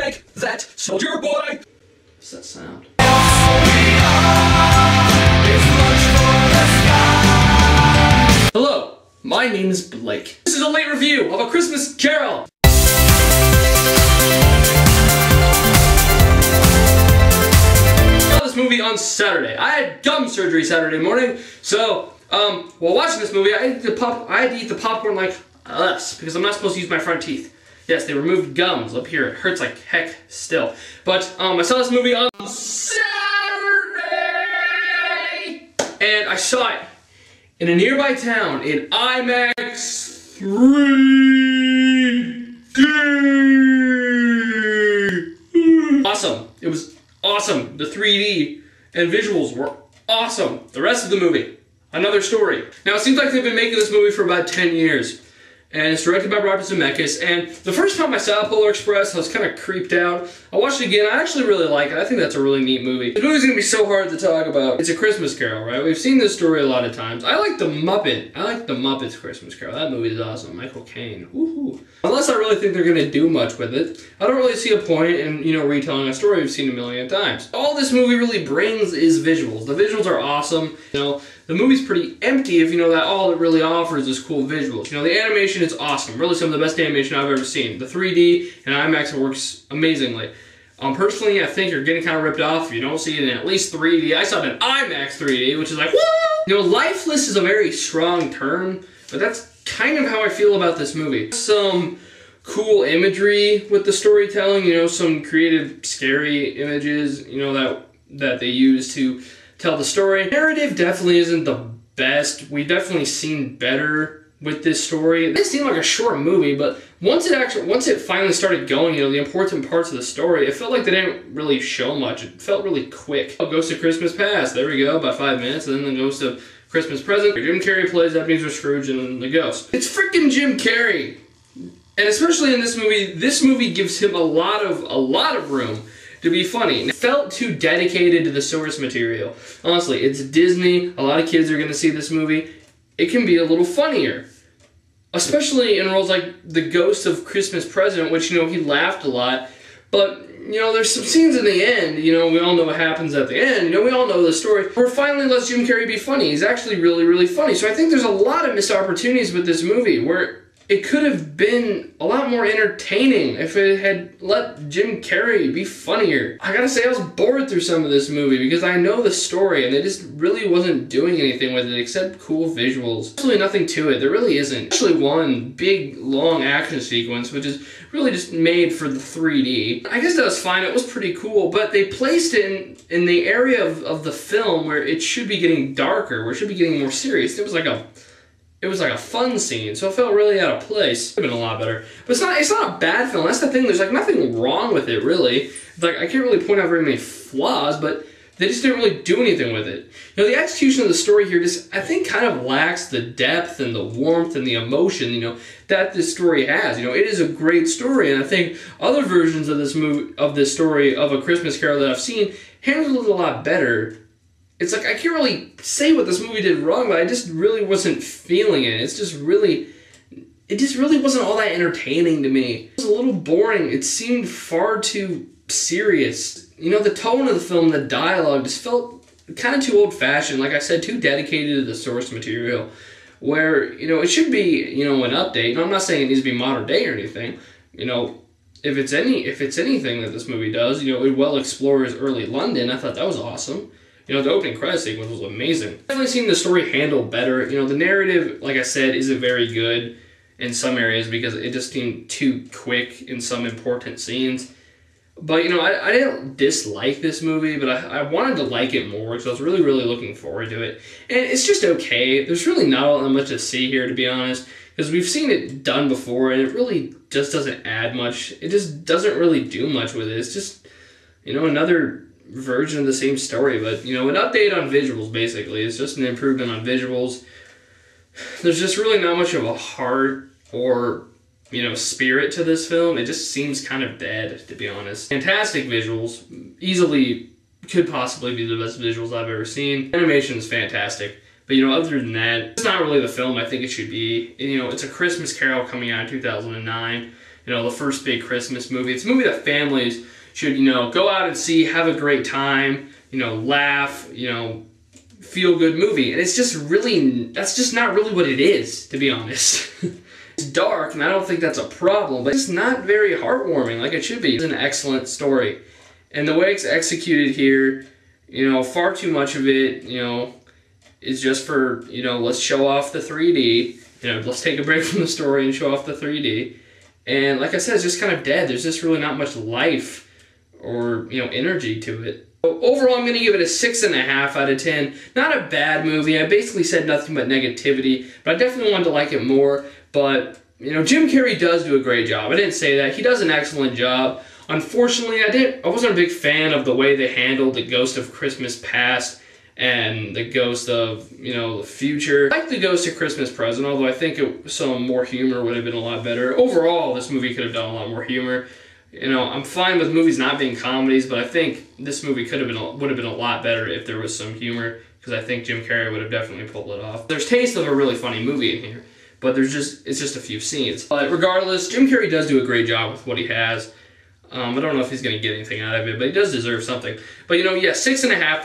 like that, soldier boy. What's that sound? Hello, my name is Blake. This is a late review of A Christmas Carol. I saw this movie on Saturday. I had gum surgery Saturday morning, so while watching this movie, I had to eat the popcorn like this because I'm not supposed to use my front teeth. Yes, they removed gums up here. It hurts like heck still. But I saw this movie on Saturday, and I saw it in a nearby town in IMAX 3D. Awesome. It was awesome. The 3D and visuals were awesome. The rest of the movie, another story. Now, it seems like they've been making this movie for about 10 years. And it's directed by Robert Zemeckis, and the first time I saw Polar Express, I was kind of creeped out. I watched it again, I actually really like it. I think that's a really neat movie. This movie's gonna be so hard to talk about. It's A Christmas Carol, right? We've seen this story a lot of times. I like the Muppets Christmas Carol. That movie is awesome. Michael Caine. Woohoo. Unless I really think they're gonna do much with it, I don't really see a point in, retelling a story we've seen a million times. All this movie really brings is visuals. The visuals are awesome. The movie's pretty empty if that all it really offers is cool visuals. The animation is awesome. Really some of the best animation I've ever seen. The 3D and IMAX works amazingly. Personally, I think you're getting kind of ripped off if you don't see it in at least 3D. I saw it in IMAX 3D, which is like, woo! Lifeless is a very strong term, but that's kind of how I feel about this movie. Some cool imagery with the storytelling, some creative, scary images, that they use to tell the story. Narrative definitely isn't the best. We've definitely seen better with this story. It seemed like a short movie, but once it finally started going, the important parts of the story, it felt like they didn't really show much. It felt really quick. Ghost of Christmas Past, there we go, about 5 minutes, and then the Ghost of Christmas Present. Jim Carrey plays Ebenezer Scrooge and the ghost. It's freaking Jim Carrey. And especially in this movie gives him a lot of room to be funny. It felt too dedicated to the source material. Honestly, it's Disney. A lot of kids are going to see this movie. It can be a little funnier. Especially in roles like the Ghost of Christmas Present, which, he laughed a lot. But, there's some scenes in the end, we all know what happens at the end. We all know the story. Where finally lets Jim Carrey be funny. He's actually really, really funny. So I think there's a lot of missed opportunities with this movie where it could have been a lot more entertaining if it had let Jim Carrey be funnier. I gotta say, I was bored through some of this movie because I know the story and they just really wasn't doing anything with it except cool visuals. There's really nothing to it. There really isn't. Actually, one big, long action sequence, which is really just made for the 3D. I guess that was fine. It was pretty cool, but they placed it in the area of the film where it should be getting darker, where it should be getting more serious. It was like a fun scene, so it felt really out of place. It could have been a lot better. But it's not a bad film. That's the thing. There's nothing wrong with it, really. I can't really point out very many flaws, but they just didn't really do anything with it. The execution of the story here just, I think, kind of lacks the depth and the warmth and the emotion, that this story has. It is a great story, and I think other versions of this story of A Christmas Carol that I've seen handled it a lot better. It's I can't really say what this movie did wrong, but I just really wasn't feeling it. It just really wasn't all that entertaining to me. It was a little boring. It seemed far too serious. The tone of the film, the dialogue just felt kind of too old-fashioned. Like I said, too dedicated to the source material. Where, it should be, an update. I'm not saying it needs to be modern day or anything. If it's anything that this movie does, it well explores early London. I thought that was awesome. The opening credit sequence was amazing. I've definitely seen the story handled better. The narrative, like I said, isn't very good in some areas because it just seemed too quick in some important scenes. But, I didn't dislike this movie, but I wanted to like it more because I was really, really looking forward to it. And it's just okay. There's really not all that much to see here, to be honest, because we've seen it done before, and it really just doesn't add much. It just doesn't really do much with it. It's just, another version of the same story, but an update on visuals. Basically, it's just an improvement on visuals. There's just really not much of a heart or spirit to this film. It just seems kind of dead, to be honest. Fantastic visuals, easily could possibly be the best visuals I've ever seen. Animation is fantastic, but other than that, it's not really the film I think it should be. It's A Christmas Carol coming out in 2009. you know, the first big Christmas movie. It's a movie that families should, you know, go out and see, have a great time, you know, laugh, you know, feel good movie. And it's just really, that's just not really what it is, to be honest. It's dark, and I don't think that's a problem, but it's not very heartwarming like it should be. It's an excellent story. And the way it's executed here, you know, far too much of it, you know, is just for, you know, let's show off the 3D. You know, let's take a break from the story and show off the 3D. And like I said, it's just kind of dead. There's just really not much life or, you know, energy to it. So overall, I'm going to give it a 6.5 out of 10. Not a bad movie. I basically said nothing but negativity, but I definitely wanted to like it more. But, you know, Jim Carrey does do a great job. I didn't say that. He does an excellent job. Unfortunately, I wasn't a big fan of the way they handled the Ghost of Christmas Past and the Ghost of, you know, the Future. I like the Ghost of Christmas Present, although I think some more humor would have been a lot better. Overall, this movie could have done a lot more humor. You know, I'm fine with movies not being comedies, but I think this movie would have been a lot better if there was some humor, because I think Jim Carrey would have definitely pulled it off. There's taste of a really funny movie in here, but it's just a few scenes. But regardless, Jim Carrey does do a great job with what he has. I don't know if he's going to get anything out of it, but he does deserve something. But, you know, yeah, 6.5 out of